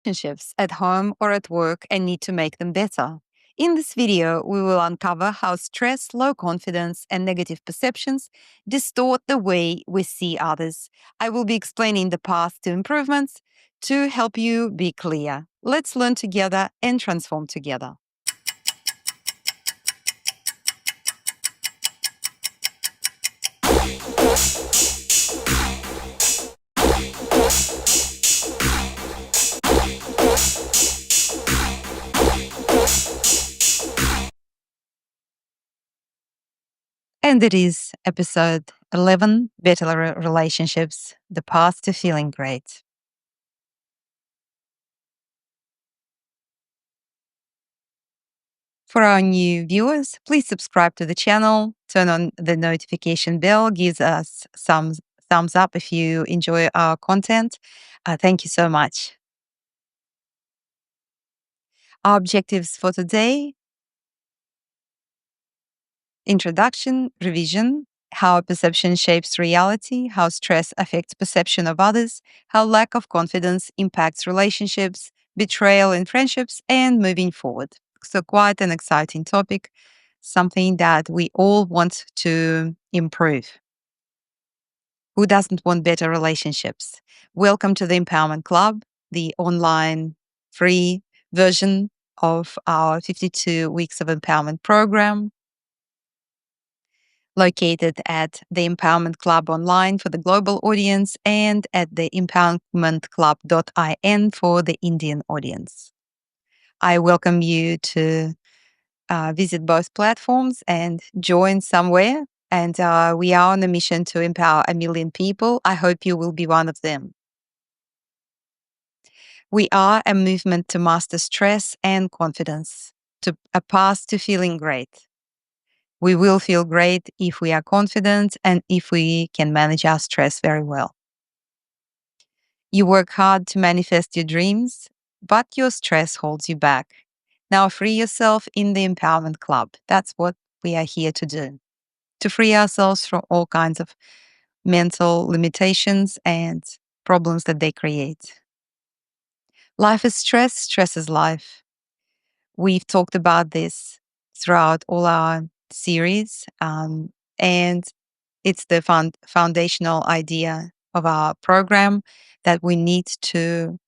relationships at home or at work and need to make them better. In this video, we will uncover how stress, low confidence, and negative perceptions distort the way we see others. I will be explaining the path to improvements to help you be clear. Let's learn together and transform together. And it is episode 11, Better Relationships, the path to feeling great. For our new viewers, please subscribe to the channel, turn on the notification bell, gives us some thumbs up if you enjoy our content. Thank you so much. Our objectives for today: introduction, revision, how perception shapes reality, how stress affects perception of others, how lack of confidence impacts relationships, betrayal in friendships, and moving forward. So quite an exciting topic, something that we all want to improve. Who doesn't want better relationships? Welcome to the Empowerment Club, the online free version of our 52 Weeks of Empowerment program, located at the Empowerment Club online for the global audience and at the empowermentclub.in for the Indian audience. I welcome you to visit both platforms and join somewhere. And we are on a mission to empower 1 million people. I hope you will be one of them. We are a movement to master stress and confidence, to a path to feeling great. We will feel great if we are confident and if we can manage our stress very well. You work hard to manifest your dreams, but your stress holds you back. Now free yourself in the Empowerment Club. That's what we are here to do, to free ourselves from all kinds of mental limitations and problems that they create. Life is stress, stress is life. We've talked about this throughout all our series, and it's the foundational idea of our program that we need to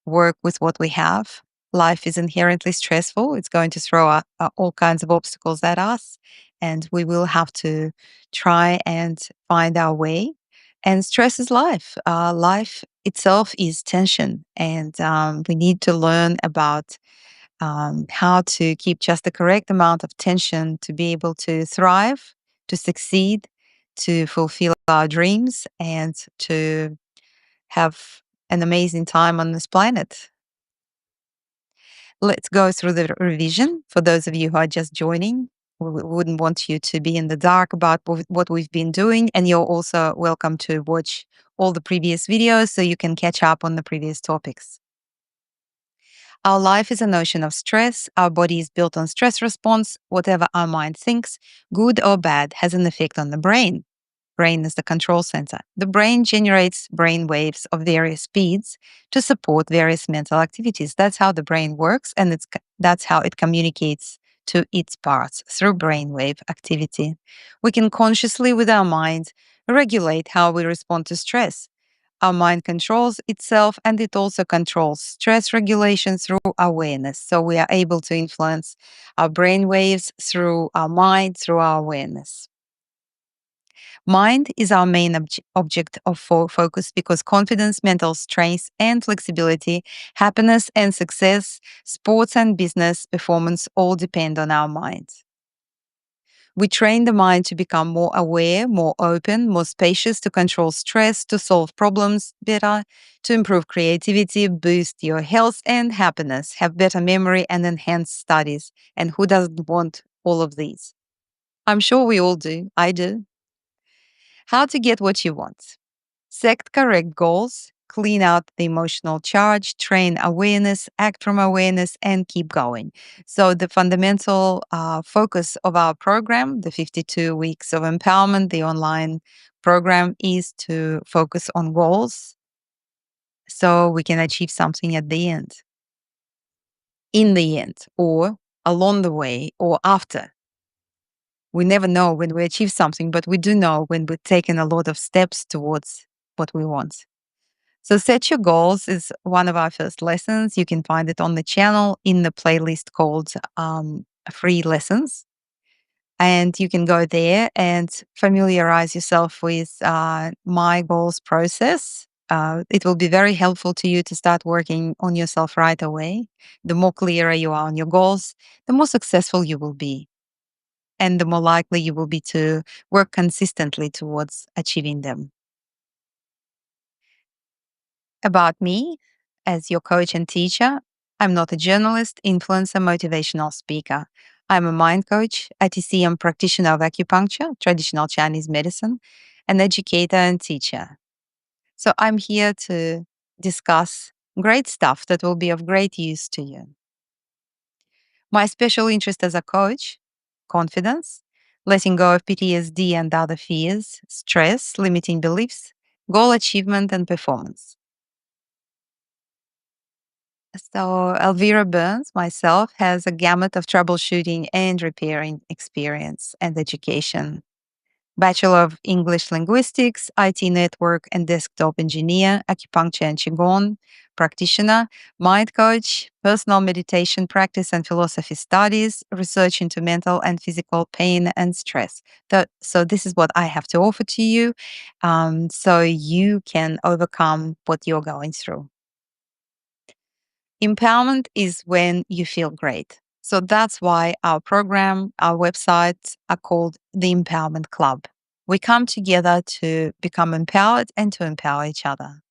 work with what we have. Life is inherently stressful. It's going to throw all kinds of obstacles at us, and we will have to try and find our way. And stress is life. Life itself is tension, and we need to learn about how to keep just the correct amount of tension to be able to thrive, to succeed, to fulfill our dreams, and to have an amazing time on this planet. Let's go through the revision for those of you who are just joining. We wouldn't want you to be in the dark about what we've been doing, and you're also welcome to watch all the previous videos so you can catch up on the previous topics. Our life is an ocean of stress. Our body is built on stress response. Whatever our mind thinks, good or bad, has an effect on the brain. Brain is the control center. The brain generates brain waves of various speeds to support various mental activities. That's how the brain works, and that's how it communicates to its parts, through brainwave activity. We can consciously, with our mind, regulate how we respond to stress. Our mind controls itself, and it also controls stress regulation through awareness. So we are able to influence our brain waves through our mind, through our awareness. Mind is our main object of focus because confidence, mental strength and flexibility, happiness and success, sports and business performance all depend on our mind. We train the mind to become more aware, more open, more spacious, to control stress, to solve problems better, to improve creativity, boost your health and happiness, have better memory and enhance studies. And who doesn't want all of these? I'm sure we all do. I do. How to get what you want. Set correct goals, clean out the emotional charge, train awareness, act from awareness, and keep going. So the fundamental focus of our program, the 52 Weeks of Empowerment, the online program, is to focus on goals, so we can achieve something at the end, in the end, or along the way, or after. We never know when we achieve something, but we do know when we've taken a lot of steps towards what we want. So, set your goals is one of our first lessons. You can find it on the channel in the playlist called Free Lessons. And you can go there and familiarize yourself with my goals process. It will be very helpful to you to start working on yourself right away. The more clearer you are on your goals, the more successful you will be, and the more likely you will be to work consistently towards achieving them. About me, as your coach and teacher, I'm not a journalist, influencer, motivational speaker. I'm a mind coach, a TCM practitioner of acupuncture, traditional Chinese medicine, an educator and teacher. So I'm here to discuss great stuff that will be of great use to you. My special interest as a coach: confidence, letting go of PTSD and other fears, stress, limiting beliefs, goal achievement, and performance. So, Elvira Burns, myself, has a gamut of troubleshooting and repairing experience and education. Bachelor of English Linguistics, IT network and desktop engineer, acupuncture and Qigong practitioner, mind coach, personal meditation practice and philosophy studies, research into mental and physical pain and stress. So this is what I have to offer to you, so you can overcome what you're going through. Empowerment is when you feel great. So that's why our program, our websites are called the Empowerment Club. We come together to become empowered and to empower each other.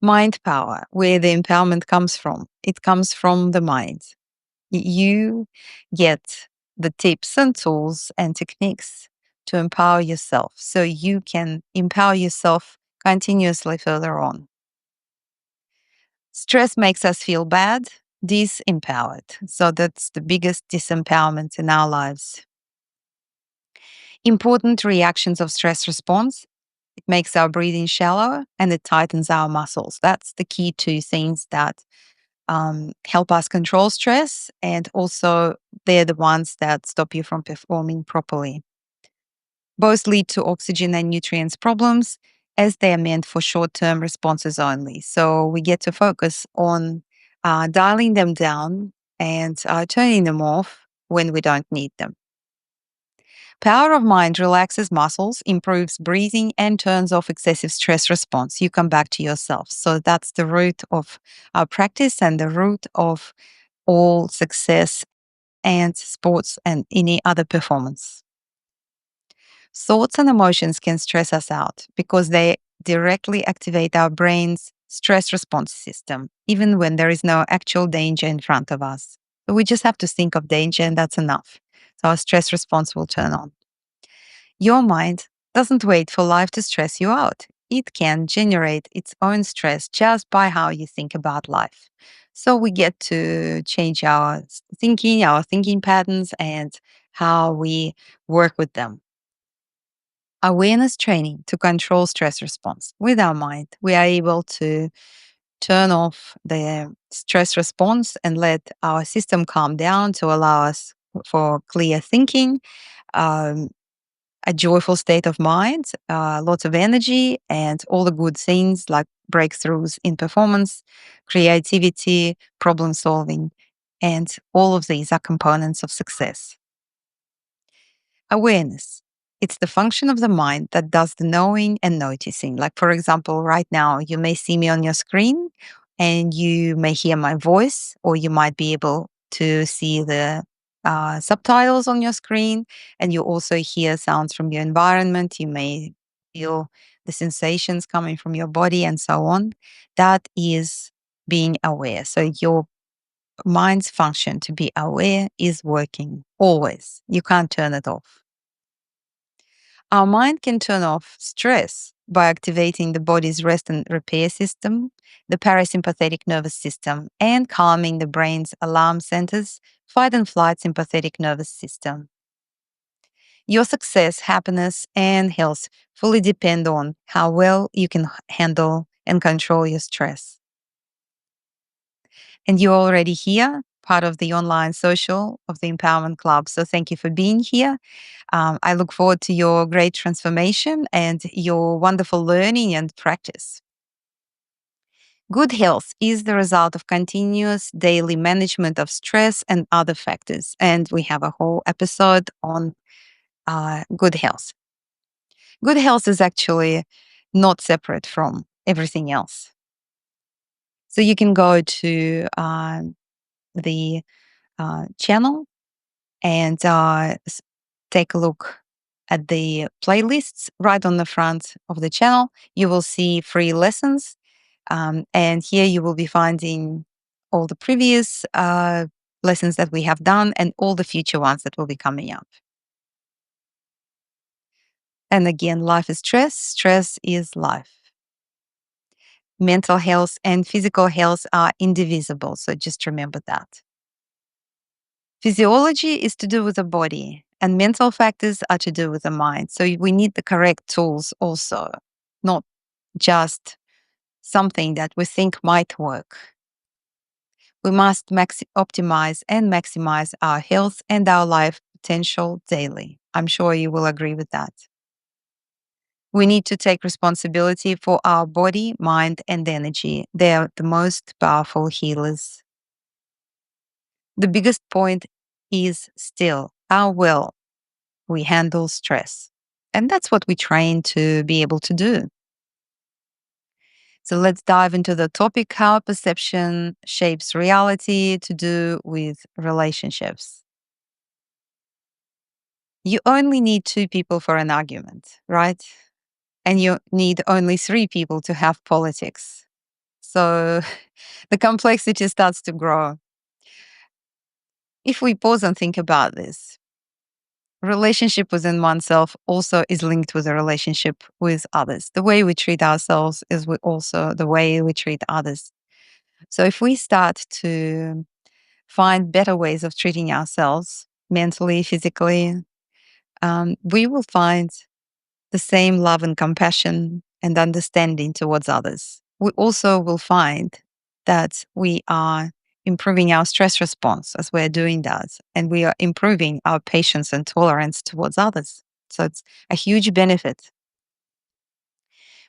Mind power, where the empowerment comes from, it comes from the mind. You get the tips and tools and techniques to empower yourself so you can empower yourself continuously further on. Stress makes us feel bad, disempowered. So that's the biggest disempowerment in our lives. Important reactions of stress response: it makes our breathing shallower and it tightens our muscles. That's the key two things that help us control stress, and also they're the ones that stop you from performing properly. Both lead to oxygen and nutrients problems, as they are meant for short term responses only. So we get to focus on dialing them down and turning them off when we don't need them. Power of mind relaxes muscles, improves breathing, and turns off excessive stress response. You come back to yourself. So that's the root of our practice and the root of all success and sports and any other performance. Thoughts and emotions can stress us out because they directly activate our brain's stress response system, even when there is no actual danger in front of us. So we just have to think of danger, and that's enough. So our stress response will turn on. Your mind doesn't wait for life to stress you out. It can generate its own stress just by how you think about life. So we get to change our thinking patterns, and how we work with them. Awareness training to control stress response. With our mind, we are able to turn off the stress response and let our system calm down to allow us for clear thinking, um, a joyful state of mind, lots of energy, and all the good things like breakthroughs in performance, creativity, problem solving. And all of these are components of success. Awareness. It's the function of the mind that does the knowing and noticing. Like, for example, right now, you may see me on your screen and you may hear my voice, or you might be able to see the subtitles on your screen, and you also hear sounds from your environment. You may feel the sensations coming from your body and so on. That is being aware. So, your mind's function to be aware is working always. You can't turn it off. Our mind can turn off stress by activating the body's rest and repair system, the parasympathetic nervous system, and calming the brain's alarm centers, fight and flight sympathetic nervous system. Your success, happiness, and health fully depend on how well you can handle and control your stress. And you're already here, part of the online social of the Empowerment Club. So thank you for being here. I look forward to your great transformation and your wonderful learning and practice. Good health is the result of continuous daily management of stress and other factors. And we have a whole episode on good health. Good health is actually not separate from everything else. So you can go to the channel and take a look at the playlists right on the front of the channel. You will see free lessons. And here you will be finding all the previous lessons that we have done and all the future ones that will be coming up. And again, life is stress. Stress is life. Mental health and physical health are indivisible. So just remember that. Physiology is to do with the body, and mental factors are to do with the mind. So we need the correct tools also, not just something that we think might work. We must optimize and maximize our health and our life potential daily. I'm sure you will agree with that. We need to take responsibility for our body, mind, and energy. They are the most powerful healers. The biggest point is still how well we handle stress. And that's what we train to be able to do. So let's dive into the topic how perception shapes reality to do with relationships. You only need two people for an argument, right? And you need only three people to have politics. So the complexity starts to grow. If we pause and think about this, relationship within oneself also is linked with a relationship with others. The way we treat ourselves is also the way we treat others. So if we start to find better ways of treating ourselves mentally, physically, we will find the same love and compassion and understanding towards others. We also will find that we are improving our stress response as we're doing that, and we are improving our patience and tolerance towards others. So it's a huge benefit.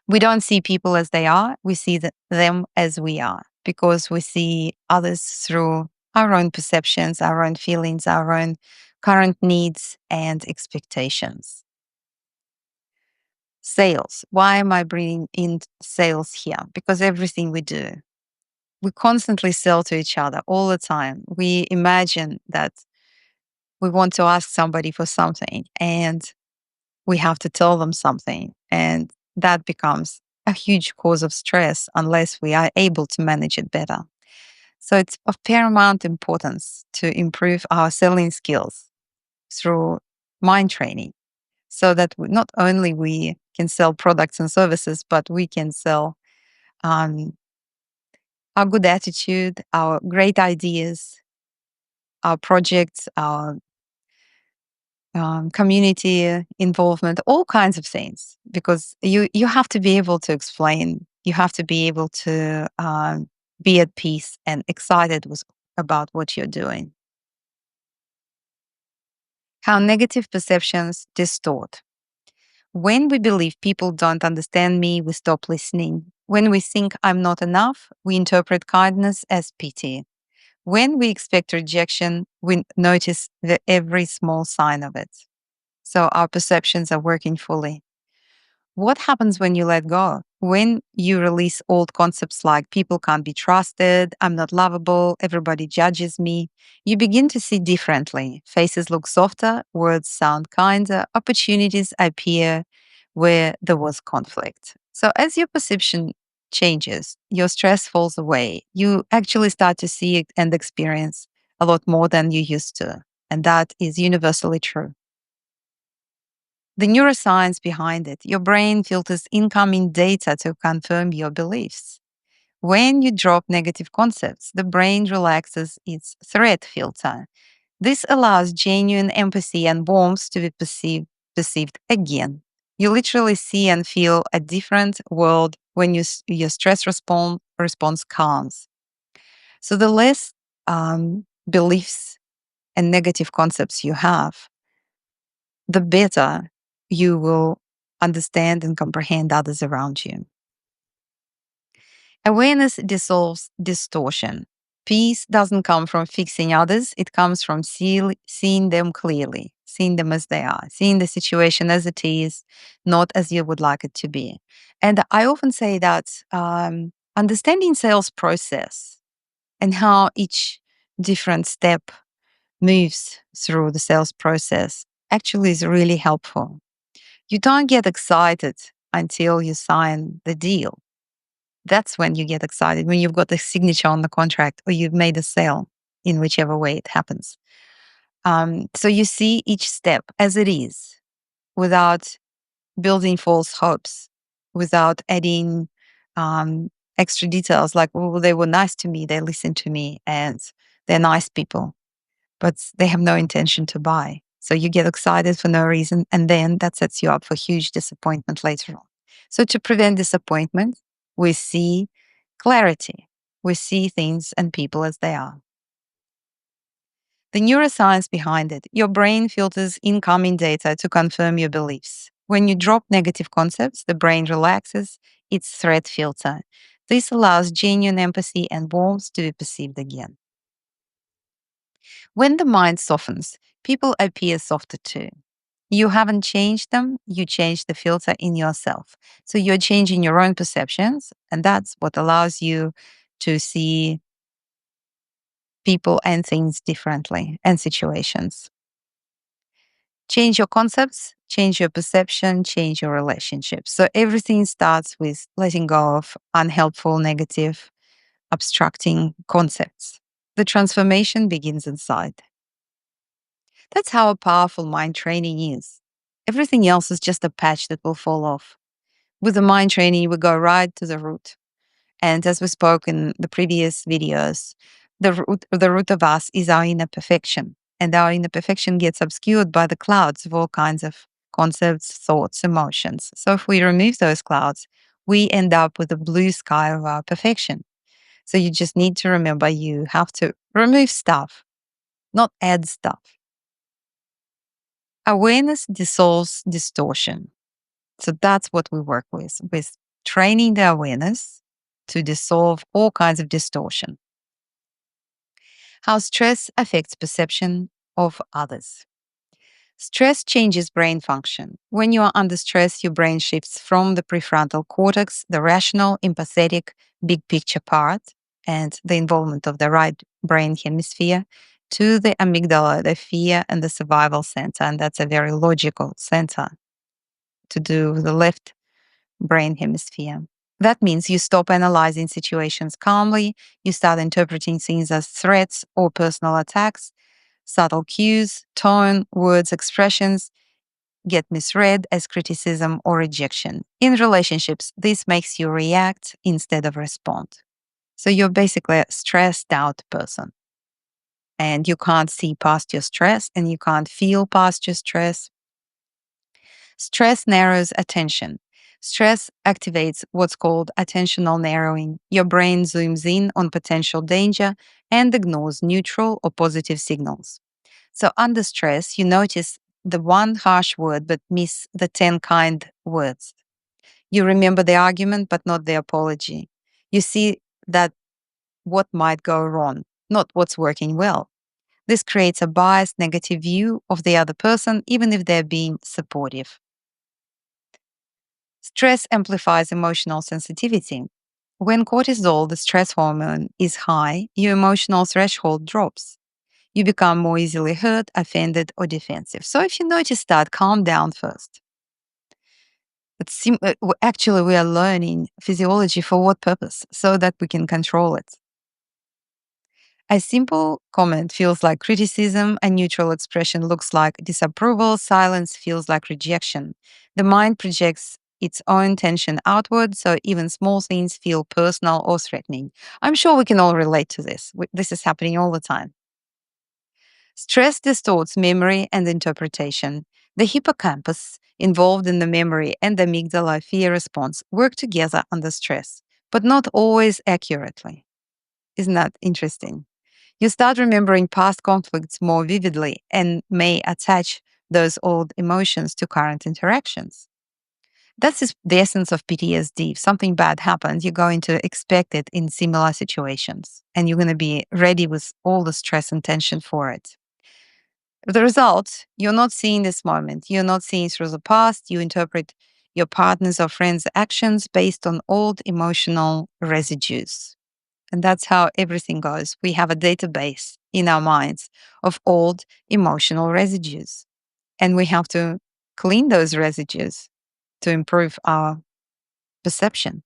We don't see people as they are, we see them as we are because we see others through our own perceptions, our own feelings, our own current needs and expectations. Sales. Why am I bringing in sales here? Because everything we do, we constantly sell to each other all the time. We imagine that we want to ask somebody for something and we have to tell them something. And that becomes a huge cause of stress unless we are able to manage it better. So it's of paramount importance to improve our selling skills through mind training so that not only we can sell products and services, but we can sell our good attitude, our great ideas, our projects, our community involvement, all kinds of things. Because you have to be able to explain, you have to be able to be at peace and excited about what you're doing. How negative perceptions distort. When we believe people don't understand me, we stop listening. When we think I'm not enough, we interpret kindness as pity. When we expect rejection, we notice every small sign of it. So our perceptions are working fully. What happens when you let go? When you release old concepts like people can't be trusted, I'm not lovable, everybody judges me, you begin to see differently. Faces look softer, words sound kinder, opportunities appear where there was conflict. So as your perception changes, your stress falls away. You actually start to see it and experience a lot more than you used to. And that is universally true. The neuroscience behind it, your brain filters incoming data to confirm your beliefs. When you drop negative concepts, the brain relaxes its threat filter. This allows genuine empathy and warmth to be perceived again. You literally see and feel a different world when your stress response calms. So the less beliefs and negative concepts you have, the better you will understand and comprehend others around you. Awareness dissolves distortion. Peace doesn't come from fixing others, it comes from seeing them clearly, seeing them as they are, seeing the situation as it is, not as you would like it to be. And I often say that understanding sales process and how each different step moves through the sales process actually is really helpful. You don't get excited until you sign the deal. That's when you get excited, when you've got the signature on the contract or you've made a sale in whichever way it happens. So you see each step as it is without building false hopes, without adding extra details like, oh, they were nice to me, they listened to me, and they're nice people, but they have no intention to buy. So you get excited for no reason, and then that sets you up for huge disappointment later on. So to prevent disappointment, we see clarity. We see things and people as they are. The neuroscience behind it, your brain filters incoming data to confirm your beliefs. When you drop negative concepts, the brain relaxes its threat filter. This allows genuine empathy and warmth to be perceived again. When the mind softens, people appear softer too. You haven't changed them, you change the filter in yourself. So you're changing your own perceptions, and that's what allows you to see people and things differently and situations. Change your concepts, change your perception, change your relationships. So everything starts with letting go of unhelpful, negative, obstructing concepts. The transformation begins inside. That's how powerful mind training is. Everything else is just a patch that will fall off. With the mind training, we go right to the root. And as we spoke in the previous videos, the root of us is our inner perfection. And our inner perfection gets obscured by the clouds of all kinds of concepts, thoughts, emotions. So if we remove those clouds, we end up with the blue sky of our perfection. So you just need to remember you have to remove stuff, not add stuff. Awareness dissolves distortion. So that's what we work with training the awareness to dissolve all kinds of distortion. How stress affects perception of others. Stress changes brain function. When you are under stress, your brain shifts from the prefrontal cortex, the rational, empathetic, big picture part, and the involvement of the right brain hemisphere, to the amygdala, the fear and the survival center. And that's a very logical center to do with the left brain hemisphere. That means you stop analyzing situations calmly, you start interpreting things as threats or personal attacks. Subtle cues, tone, words, expressions get misread as criticism or rejection. In relationships, this makes you react instead of respond. So you're basically a stressed out person. And you can't see past your stress and you can't feel past your stress. Stress narrows attention. Stress activates what's called attentional narrowing. Your brain zooms in on potential danger and ignores neutral or positive signals. So under stress, you notice the one harsh word but miss the 10 kind words. You remember the argument but not the apology. You see that what might go wrong, not what's working well. This creates a biased negative view of the other person, even if they're being supportive. Stress amplifies emotional sensitivity. When cortisol, the stress hormone, is high, your emotional threshold drops. You become more easily hurt, offended, or defensive. So if you notice that, calm down first. Actually, we are learning physiology for what purpose? So that we can control it. A simple comment feels like criticism, a neutral expression looks like disapproval, silence feels like rejection. The mind projects its own tension outward, so even small things feel personal or threatening. I'm sure we can all relate to this. This is happening all the time. Stress distorts memory and interpretation. The hippocampus involved in the memory and the amygdala fear response work together under stress, but not always accurately. Isn't that interesting? You start remembering past conflicts more vividly and may attach those old emotions to current interactions. The essence of PTSD. If something bad happens, you're going to expect it in similar situations, and you're going to be ready with all the stress and tension for it. The result, you're not seeing this moment. You're not seeing through the past. You interpret your partner's or friend's actions based on old emotional residues. And that's how everything goes. We have a database in our minds of old emotional residues, and we have to clean those residues to improve our perception.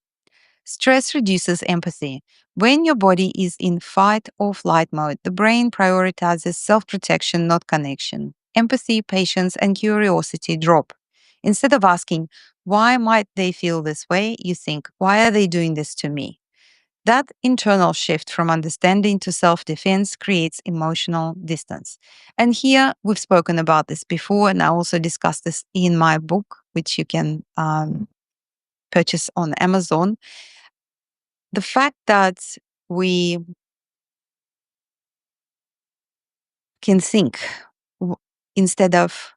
Stress reduces empathy. When your body is in fight or flight mode, the brain prioritizes self protection, not connection. Empathy, patience, and curiosity drop. Instead of asking, why might they feel this way? You think, why are they doing this to me? That internal shift from understanding to self defense creates emotional distance. And here we've spoken about this before, and I also discussed this in my book, which you can purchase on Amazon. The fact that we can think w- instead of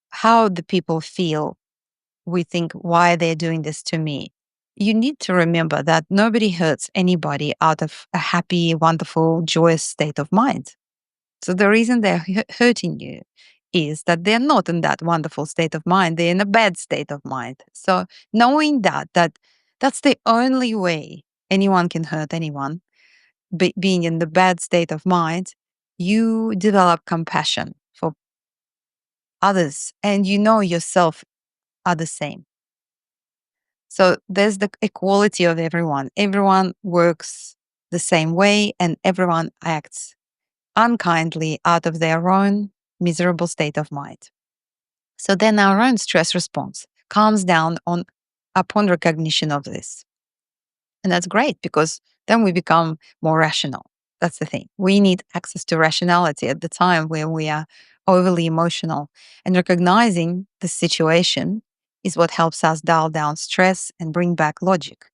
how the people feel, we think, why they're doing this to me. You need to remember that nobody hurts anybody out of a happy, wonderful, joyous state of mind. So the reason they're hurting you is that they're not in that wonderful state of mind. They're in a bad state of mind. So knowing that's the only way anyone can hurt anyone, being in the bad state of mind, you develop compassion for others and you know yourself are the same. So there's the equality of everyone. Everyone works the same way and everyone acts unkindly out of their own miserable state of mind. So then our own stress response calms down upon recognition of this. And that's great because then we become more rational. That's the thing. We need access to rationality at the time where we are overly emotional. And recognizing the situation is what helps us dial down stress and bring back logic.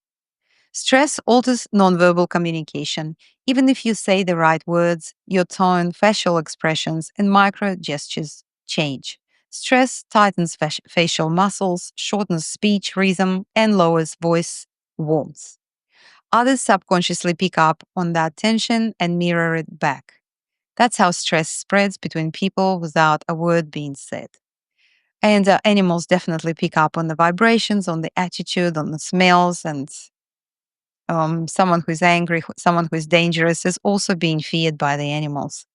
Stress alters nonverbal communication. Even if you say the right words, your tone, facial expressions, and micro gestures change. Stress tightens facial muscles, shortens speech rhythm, and lowers voice warmth. Others subconsciously pick up on that tension and mirror it back. That's how stress spreads between people without a word being said. And animals definitely pick up on the vibrations, on the attitude, on the smells, and someone who's angry, someone who's dangerous is also being feared by the animals.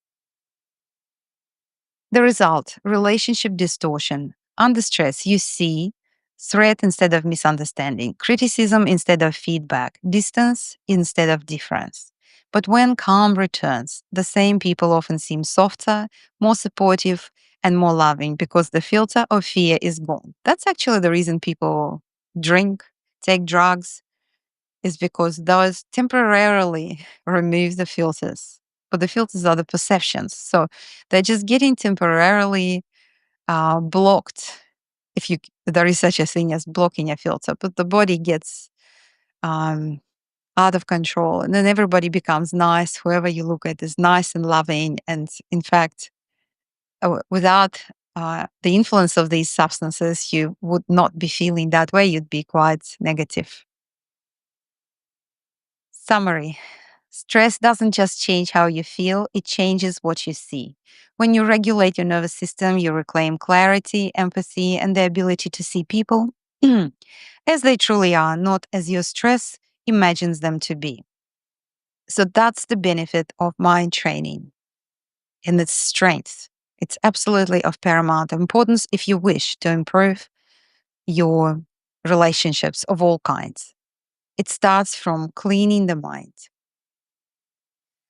The result, relationship distortion. Under stress, you see threat instead of misunderstanding, criticism instead of feedback, distance instead of difference. But when calm returns, the same people often seem softer, more supportive, and more loving because the filter of fear is gone. That's actually the reason people drink, take drugs, is because those temporarily remove the filters. But the filters are the perceptions. So they're just getting temporarily blocked. If you there is such a thing as blocking a filter, but the body gets um, out of control, and then everybody becomes nice. Whoever you look at is nice and loving, and in fact, without the influence of these substances, you would not be feeling that way. You'd be quite negative. Summary. Stress doesn't just change how you feel, it changes what you see. When you regulate your nervous system, you reclaim clarity, empathy, and the ability to see people as they truly are, not as your stress imagines them to be. So that's the benefit of mind training and its strength. It's absolutely of paramount importance if you wish to improve your relationships of all kinds. It starts from cleaning the mind.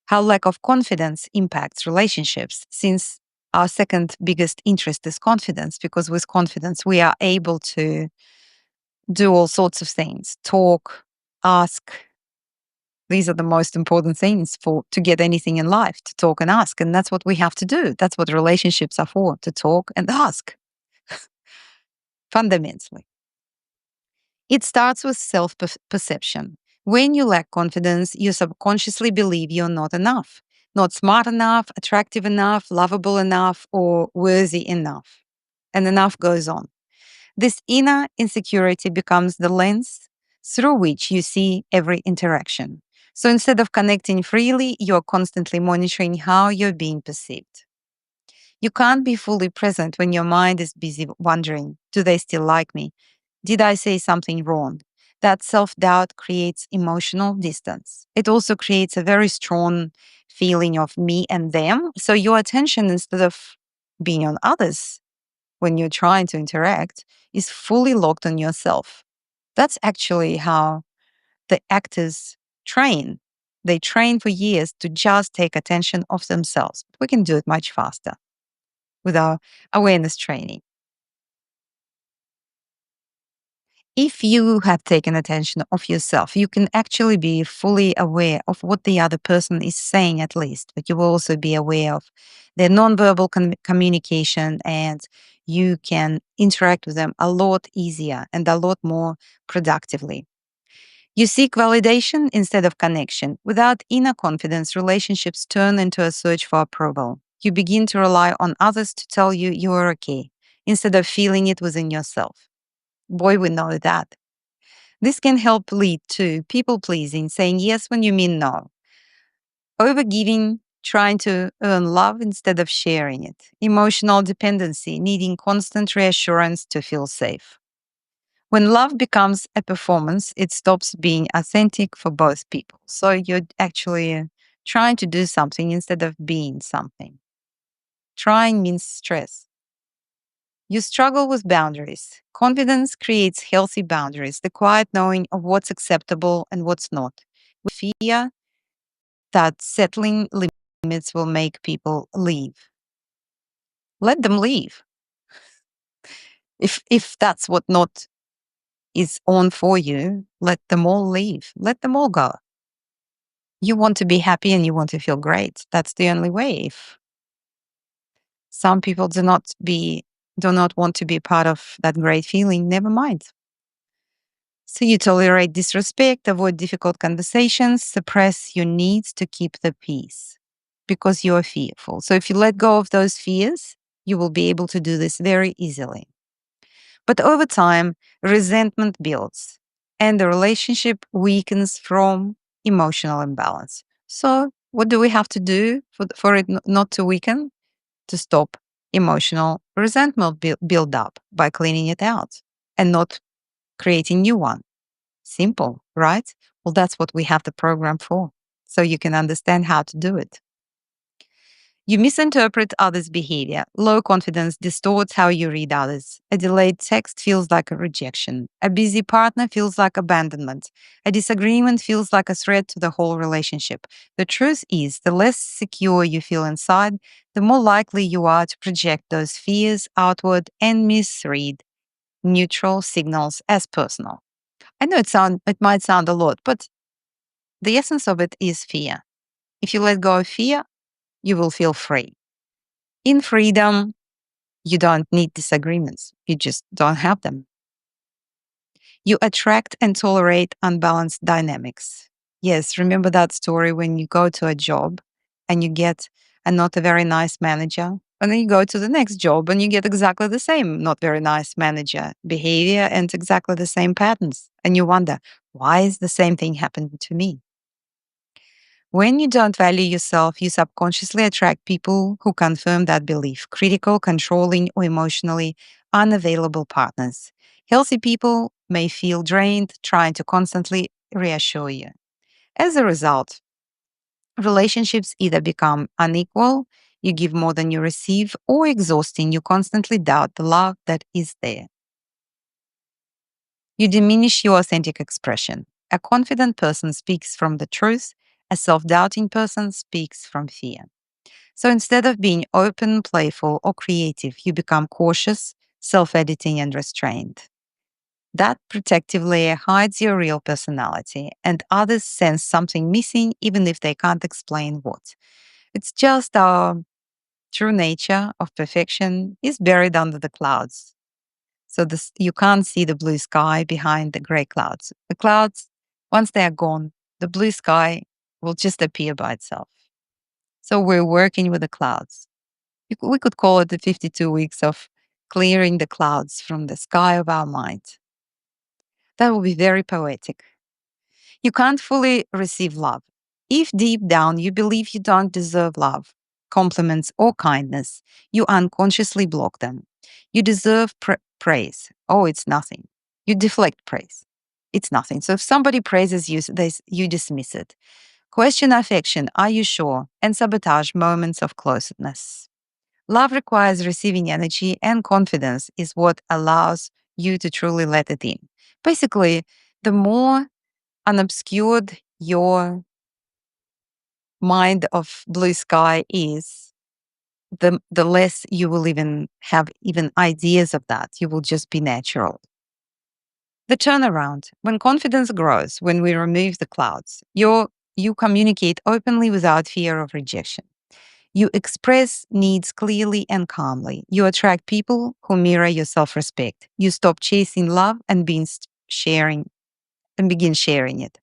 How lack of confidence impacts relationships, since our second biggest interest is confidence, because with confidence, we are able to do all sorts of things, talk, ask. These are the most important things to get anything in life, to talk and ask. And that's what we have to do. That's what relationships are for, to talk and ask. fundamentally. It starts with self perception. When you lack confidence, you subconsciously believe you're not enough, not smart enough, attractive enough, lovable enough, or worthy enough. And enough goes on. This inner insecurity becomes the lens through which you see every interaction. So instead of connecting freely, you're constantly monitoring how you're being perceived. You can't be fully present when your mind is busy wondering, do they still like me? Did I say something wrong? That self doubt creates emotional distance. It also creates a very strong feeling of me and them. So your attention, instead of being on others when you're trying to interact, is fully locked on yourself. That's actually how the actors train. They train for years to just take attention of themselves. We can do it much faster with our awareness training. If you have taken attention of yourself, you can actually be fully aware of what the other person is saying, at least, but you will also be aware of their nonverbal communication, and you can interact with them a lot easier and a lot more productively. You seek validation instead of connection. Without inner confidence, relationships turn into a search for approval. You begin to rely on others to tell you you are okay instead of feeling it within yourself. Boy, we know that. This can help lead to people pleasing, saying yes when you mean no, overgiving, trying to earn love instead of sharing it, emotional dependency, needing constant reassurance to feel safe. When love becomes a performance, it stops being authentic for both people. So you're actually trying to do something instead of being something. Trying means stress. You struggle with boundaries. Confidence creates healthy boundaries, the quiet knowing of what's acceptable and what's not. With fear that settling limits will make people leave. Let them leave. If that's what not is on for you, let them all leave. Let them all go. You want to be happy and you want to feel great. That's the only way. If some people do not want to be part of that great feeling, never mind. So you tolerate disrespect, avoid difficult conversations, suppress your needs to keep the peace because you are fearful. So if you let go of those fears, you will be able to do this very easily. But over time, resentment builds and the relationship weakens from emotional imbalance. So what do we have to do for it not to weaken? To stop emotional resentment build up by cleaning it out and not creating new one. Simple, right? Well, that's what we have the program for. So you can understand how to do it. You misinterpret others' behavior. Low confidence distorts how you read others. A delayed text feels like a rejection. A busy partner feels like abandonment. A disagreement feels like a threat to the whole relationship. The truth is, the less secure you feel inside, the more likely you are to project those fears outward and misread neutral signals as personal. I know it might sound a lot, but the essence of it is fear. If you let go of fear, you will feel free. In freedom, you don't need disagreements. You just don't have them. You attract and tolerate unbalanced dynamics. Yes, remember that story when you go to a job and you get a not a very nice manager, and then you go to the next job and you get exactly the same not very nice manager behavior and exactly the same patterns. And you wonder, why is the same thing happening to me? When you don't value yourself, you subconsciously attract people who confirm that belief, critical, controlling, or emotionally unavailable partners. Healthy people may feel drained, trying to constantly reassure you. As a result, relationships either become unequal, you give more than you receive, or exhausting, you constantly doubt the love that is there. You diminish your authentic expression. A confident person speaks from the truth, a self doubting person speaks from fear. So instead of being open, playful, or creative, you become cautious, self editing, and restrained. That protective layer hides your real personality, and others sense something missing even if they can't explain what. It's just our true nature of perfection is buried under the clouds. So this, you can't see the blue sky behind the gray clouds. The clouds, once they are gone, the blue sky will just appear by itself. So we're working with the clouds. We could call it the 52 weeks of clearing the clouds from the sky of our mind. That will be very poetic. You can't fully receive love. If deep down you believe you don't deserve love, compliments, or kindness, you unconsciously block them. You deserve praise. Oh, it's nothing. You deflect praise. It's nothing. So if somebody praises you, you dismiss it. Question affection. Are you sure? And sabotage moments of closeness. Love requires receiving energy, and confidence is what allows you to truly let it in. Basically, the more unobscured your mind of blue sky is, the less you will even have even ideas of that. You will just be natural. The turnaround. When confidence grows, when we remove the clouds, you communicate openly without fear of rejection. You express needs clearly and calmly. You attract people who mirror your self-respect. You stop chasing love and begin sharing it.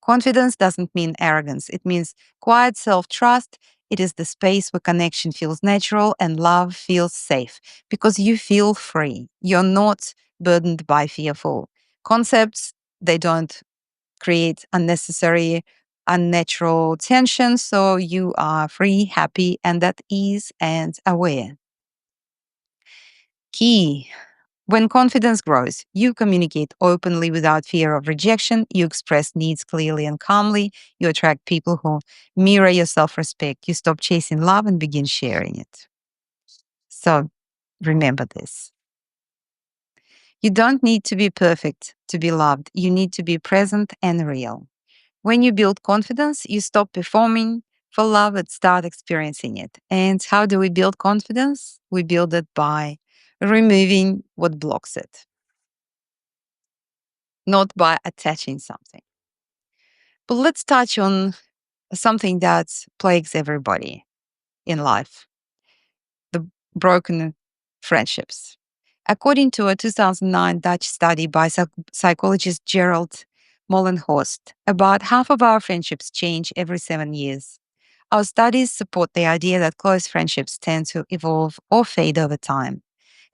Confidence doesn't mean arrogance. It means quiet self-trust. It is the space where connection feels natural and love feels safe because you feel free. You're not burdened by fearful concepts. They don't create unnecessary, unnatural tension. So you are free, happy, and at ease and aware. Key. When confidence grows, you communicate openly without fear of rejection. You express needs clearly and calmly. You attract people who mirror your self respect. You stop chasing love and begin sharing it. So remember this. You don't need to be perfect to be loved. You need to be present and real. When you build confidence, you stop performing for love and start experiencing it. And how do we build confidence? We build it by removing what blocks it, not by attaching something. But let's touch on something that plagues everybody in life: the broken friendships. According to a 2009 Dutch study by psychologist Gerald Mollenhorst, about half of our friendships change every 7 years. Our studies support the idea that close friendships tend to evolve or fade over time,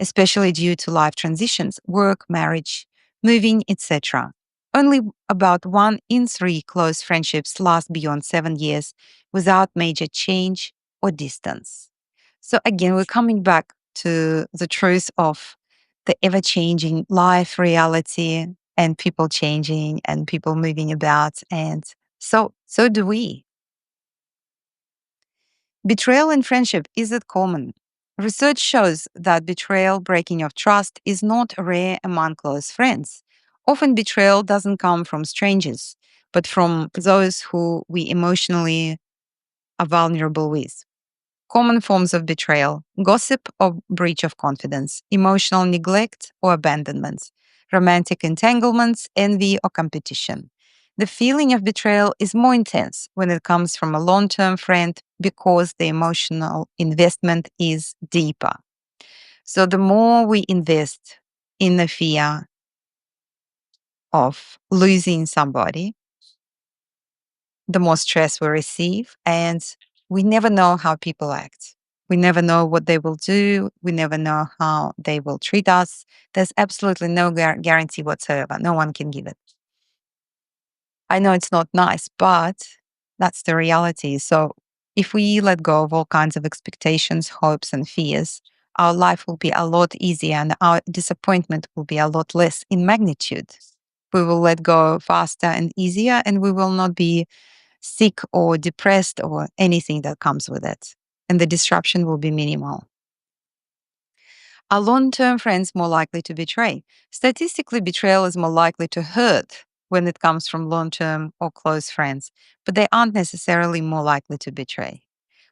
especially due to life transitions, work, marriage, moving, etc. Only about 1 in 3 close friendships last beyond 7 years without major change or distance. So again, we're coming back to the truth of the ever-changing life reality and people changing and people moving about. And so do we. Betrayal in friendship, is it common? Research shows that betrayal, breaking of trust, is not rare among close friends. Often betrayal doesn't come from strangers, but from those who we emotionally are vulnerable with. Common forms of betrayal: gossip or breach of confidence, emotional neglect or abandonment, romantic entanglements, envy or competition. The feeling of betrayal is more intense when it comes from a long term friend because the emotional investment is deeper. So, the more we invest in the fear of losing somebody, the more stress we receive, and we never know how people act. We never know what they will do. We never know how they will treat us. There's absolutely no guarantee whatsoever. No one can give it. I know it's not nice, but that's the reality. So if we let go of all kinds of expectations, hopes, and fears, our life will be a lot easier and our disappointment will be a lot less in magnitude. We will let go faster and easier, and we will not be sick or depressed or anything that comes with it. And the disruption will be minimal. Are long-term friends more likely to betray? Statistically, betrayal is more likely to hurt when it comes from long-term or close friends, but they aren't necessarily more likely to betray.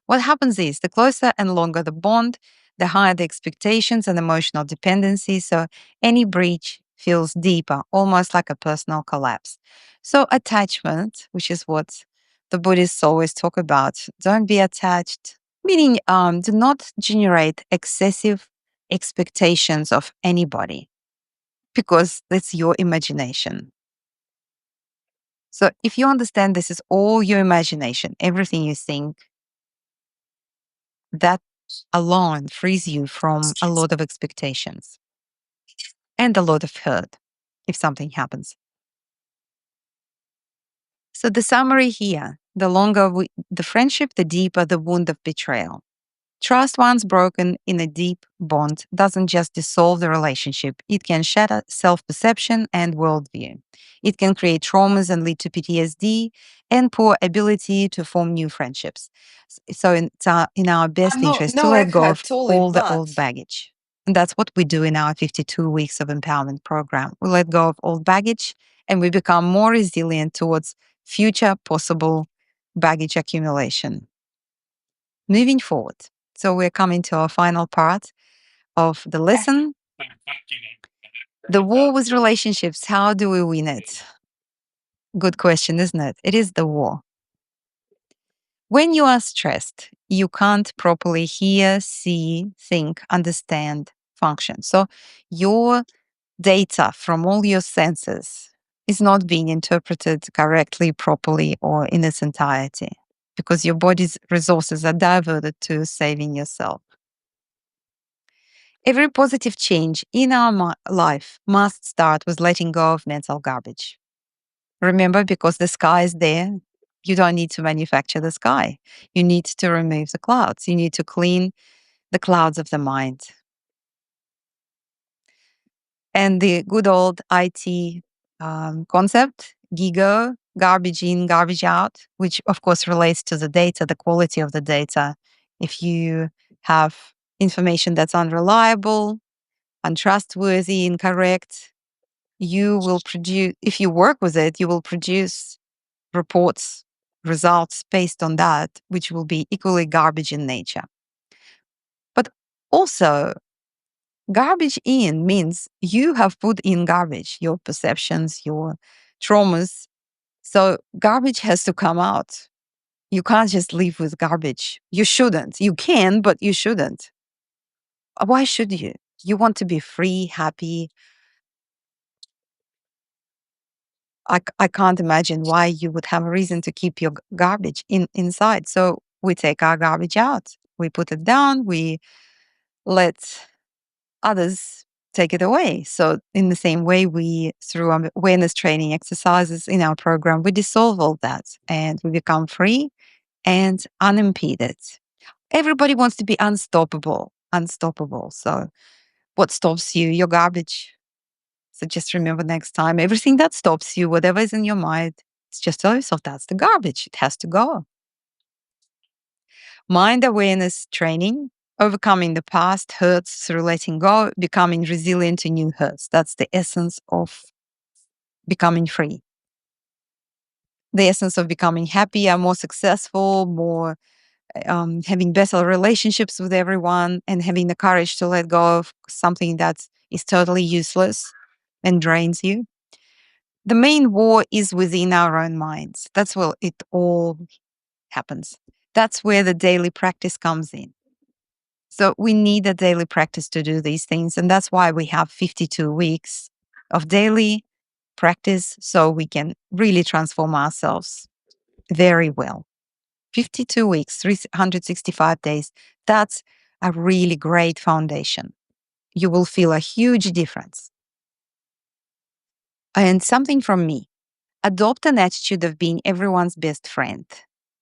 What happens is the closer and longer the bond, the higher the expectations and emotional dependency. So any breach feels deeper, almost like a personal collapse. So attachment, which is what the Buddhists always talk about, don't be attached, meaning do not generate excessive expectations of anybody. because that's your imagination. So if you understand this is all your imagination, everything you think, that alone frees you from a lot of expectations and a lot of hurt if something happens. So the summary here, the longer the friendship, the deeper the wound of betrayal. Trust once broken in a deep bond doesn't just dissolve the relationship, it can shatter self perception and worldview. It can create traumas and lead to PTSD and poor ability to form new friendships. So in our best No, interest to no, let I've go had of totally, all the old but baggage. And that's what we do in our 52 weeks of empowerment program. We let go of old baggage and we become more resilient towards future possible baggage accumulation. Moving forward. So we're coming to our final part of the lesson. The war with relationships. How do we win it? Good question, isn't it? It is the war. When you are stressed, you can't properly hear, see, think, understand, function. So your data from all your senses is not being interpreted correctly, properly, or in its entirety because your body's resources are diverted to saving yourself. Every positive change in our life must start with letting go of mental garbage. Remember, because the sky is there, you don't need to manufacture the sky. You need to remove the clouds. You need to clean the clouds of the mind. And the good old IT concept, GIGO, garbage in, garbage out, which of course relates to the data, the quality of the data. If you have information that's unreliable, untrustworthy, incorrect, you will produce, if you work with it, you will produce reports, results based on that, which will be equally garbage in nature. But also, garbage in means you have put in garbage, your perceptions, your traumas. So garbage has to come out. You can't just live with garbage. You shouldn't. You can, but you shouldn't. Why should you? You want to be free, happy. I can't imagine why you would have a reason to keep your garbage inside. So we take our garbage out, we put it down, we let others take it away. So in the same way, we through awareness training exercises in our program, we dissolve all that and we become free and unimpeded. Everybody wants to be unstoppable, unstoppable. So what stops you? Your garbage. So just remember next time, everything that stops you, whatever is in your mind, it's just tell yourself that's the garbage. It has to go. Mind awareness training, overcoming the past hurts through letting go, becoming resilient to new hurts. That's the essence of becoming free. The essence of becoming happier, more successful, more having better relationships with everyone, and having the courage to let go of something that is totally useless and drains you. The main war is within our own minds. That's where it all happens. That's where the daily practice comes in. So we need a daily practice to do these things. And that's why we have 52 weeks of daily practice so we can really transform ourselves very well. 52 weeks, 365 days. That's a really great foundation. You will feel a huge difference. And something from me. Adopt an attitude of being everyone's best friend.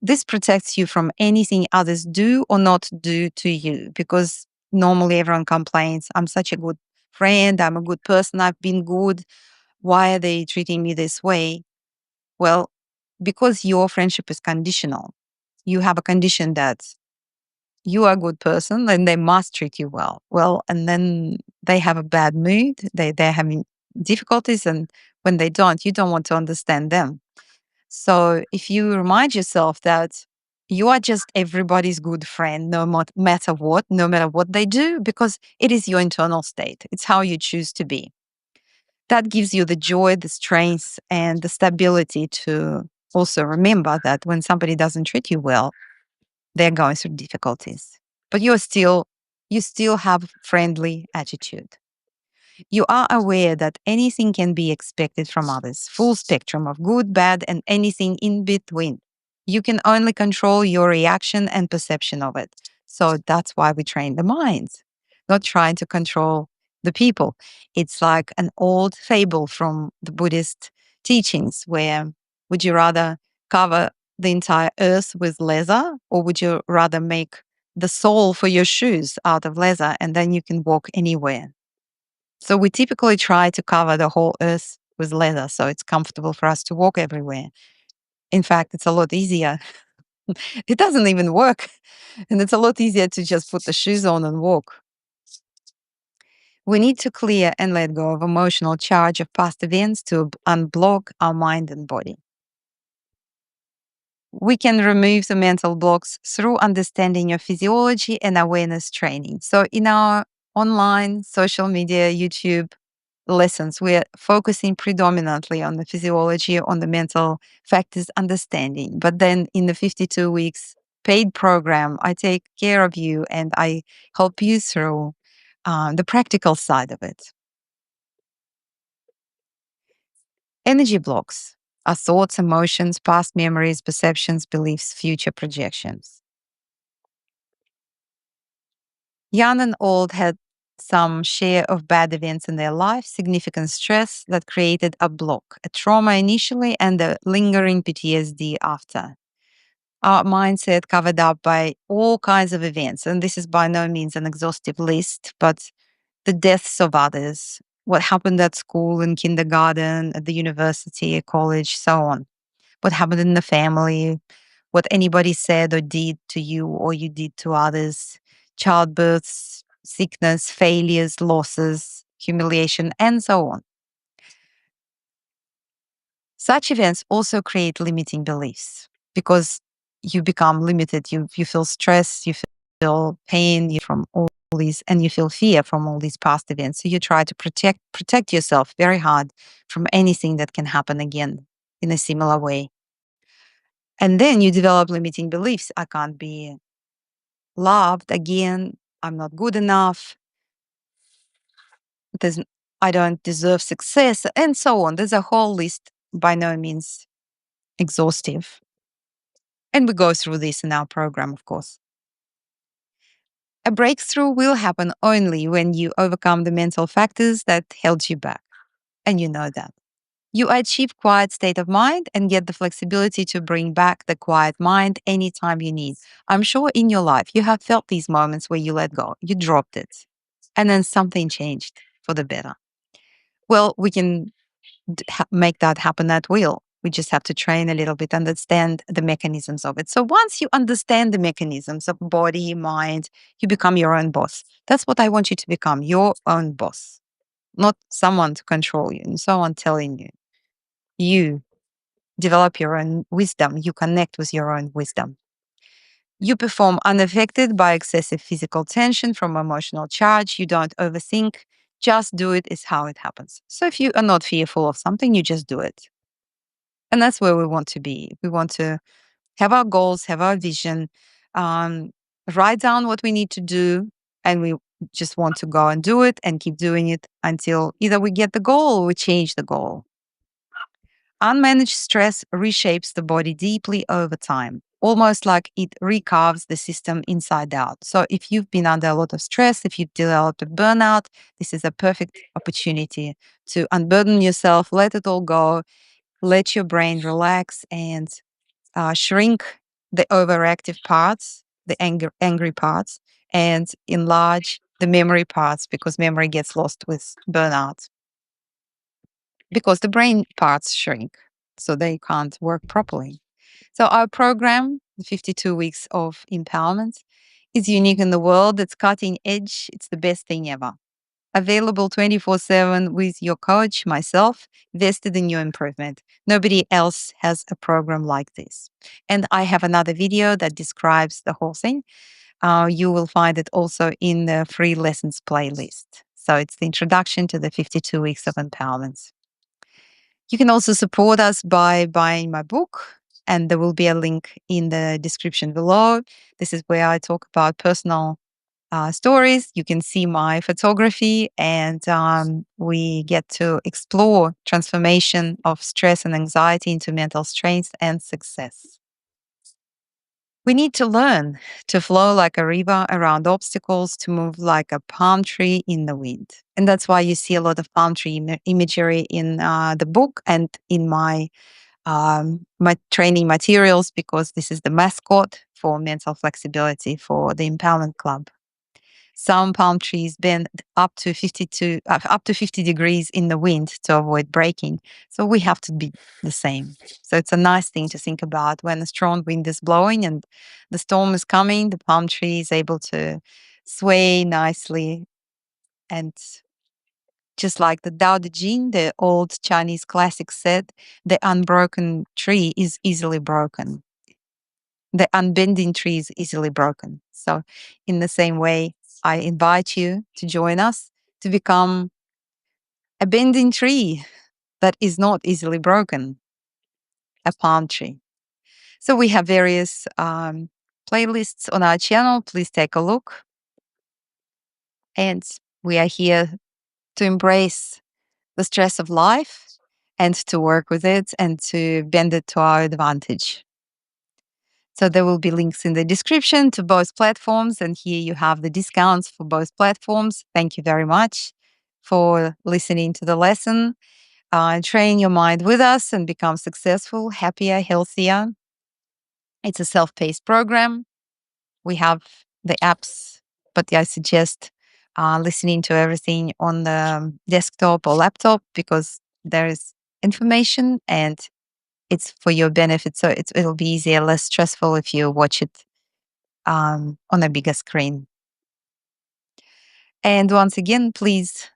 This protects you from anything others do or not do to you because normally everyone complains, I'm such a good friend, I'm a good person, I've been good. Why are they treating me this way? Well, because your friendship is conditional. You have a condition that you are a good person and they must treat you well. Well, and then they have a bad mood, they're having difficulties, and when they don't, you don't want to understand them. So if you remind yourself that you are just everybody's good friend, matter what, no matter what they do, because it is your internal state. It's how you choose to be. That gives you the joy, the strength, and the stability to also remember that when somebody doesn't treat you well, they're going through difficulties. But you still have friendly attitude. You are aware that anything can be expected from others, full spectrum of good, bad, and anything in between. You can only control your reaction and perception of it. So that's why we train the mind, not trying to control the people. It's like an old fable from the Buddhist teachings where would you rather cover the entire earth with leather, or would you rather make the sole for your shoes out of leather and then you can walk anywhere? So we typically try to cover the whole earth with leather so it's comfortable for us to walk everywhere. In fact, it's a lot easier. It doesn't even work. And it's a lot easier to just put the shoes on and walk. We need to clear and let go of emotional charge of past events to unblock our mind and body. We can remove the mental blocks through understanding your physiology and awareness training. So in our online social media, YouTube lessons, we're focusing predominantly on the physiology, on the mental factors understanding. But then in the 52 weeks paid program, I take care of you and I help you through the practical side of it. Energy blocks are thoughts, emotions, past memories, perceptions, beliefs, future projections. Young and old had some share of bad events in their life, significant stress that created a block, a trauma initially, and a lingering PTSD after. Our mindset covered up by all kinds of events. And this is by no means an exhaustive list, but the deaths of others, what happened at school, in kindergarten, at the university, college, so on. What happened in the family, what anybody said or did to you or you did to others, childbirths, sickness, failures, losses, humiliation, and so on. Such events also create limiting beliefs because you become limited. You feel stress, you feel pain from all these, and you feel fear from all these past events. So you try to protect yourself very hard from anything that can happen again in a similar way. And then you develop limiting beliefs. I can't be loved again. I'm not good enough. There's, I don't deserve success, and so on. There's a whole list, by no means exhaustive. And we go through this in our program, of course. A breakthrough will happen only when you overcome the mental factors that held you back. And you know that. You achieve quiet state of mind and get the flexibility to bring back the quiet mind anytime you need. I'm sure in your life you have felt these moments where you let go, you dropped it, and then something changed for the better. Well, we can make that happen at will. We just have to train a little bit, understand the mechanisms of it. So once you understand the mechanisms of body, mind, you become your own boss. That's what I want you to become, your own boss, not someone to control you and someone telling you. You develop your own wisdom. You connect with your own wisdom. You perform unaffected by excessive physical tension from emotional charge. You don't overthink. Just do it is how it happens. So if you are not fearful of something, you just do it. And that's where we want to be. We want to have our goals, have our vision, um, write down what we need to do, and we just want to go and do it and keep doing it until either we get the goal or we change the goal. Unmanaged stress reshapes the body deeply over time, almost like it recarves the system inside out. So, if you've been under a lot of stress, if you've developed a burnout, this is a perfect opportunity to unburden yourself, let it all go, let your brain relax, and shrink the overactive parts, the angry parts, and enlarge the memory parts because memory gets lost with burnout because the brain parts shrink, so they can't work properly. So our program, the 52 weeks of empowerment, is unique in the world. It's cutting edge. It's the best thing ever. Available 24/7 with your coach, myself, vested in your improvement. Nobody else has a program like this. And I have another video that describes the whole thing. You will find it also in the free lessons playlist. So it's the introduction to the 52 weeks of empowerment. You can also support us by buying my book, and there will be a link in the description below. This is where I talk about personal stories. You can see my photography, and we get to explore transformation of stress and anxiety into mental strength and success. We need to learn to flow like a river around obstacles, to move like a palm tree in the wind. And that's why you see a lot of palm tree imagery in the book and in my training materials, because this is the mascot for mental flexibility for the Empowerment Club. Some palm trees bend up to 50 degrees in the wind to avoid breaking. So we have to be the same. So it's a nice thing to think about when a strong wind is blowing and the storm is coming. The palm tree is able to sway nicely, and just like the Tao Te Ching, the old Chinese classic said, the unbroken tree is easily broken. The unbending tree is easily broken. So, in the same way, I invite you to join us to become a bending tree that is not easily broken, a palm tree. So, we have various playlists on our channel. Please take a look. And we are here to embrace the stress of life and to work with it and to bend it to our advantage. So there will be links in the description to both platforms. And here you have the discounts for both platforms. Thank you very much for listening to the lesson. Train your mind with us and become successful, happier, healthier. It's a self-paced program. We have the apps, but I suggest listening to everything on the desktop or laptop, because there is information and it's for your benefit. So it'll be easier, less stressful if you watch it on a bigger screen. And once again, please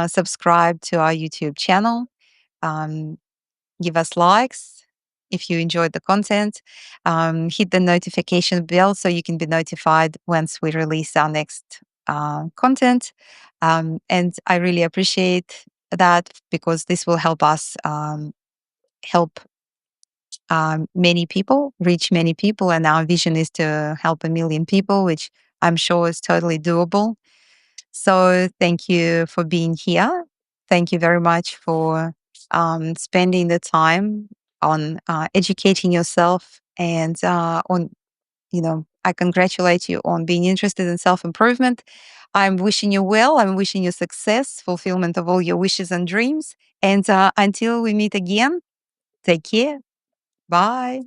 subscribe to our YouTube channel. Um, Give us likes if you enjoyed the content. Hit the notification bell so you can be notified once we release our next content. And I really appreciate that, because this will help us help many people, reach many people. And our vision is to help 1 million people, which I'm sure is totally doable. So thank you for being here. Thank you very much for spending the time on educating yourself, and I congratulate you on being interested in self-improvement. I'm wishing you well. I'm wishing you success, fulfillment of all your wishes and dreams. And until we meet again, take care. Bye.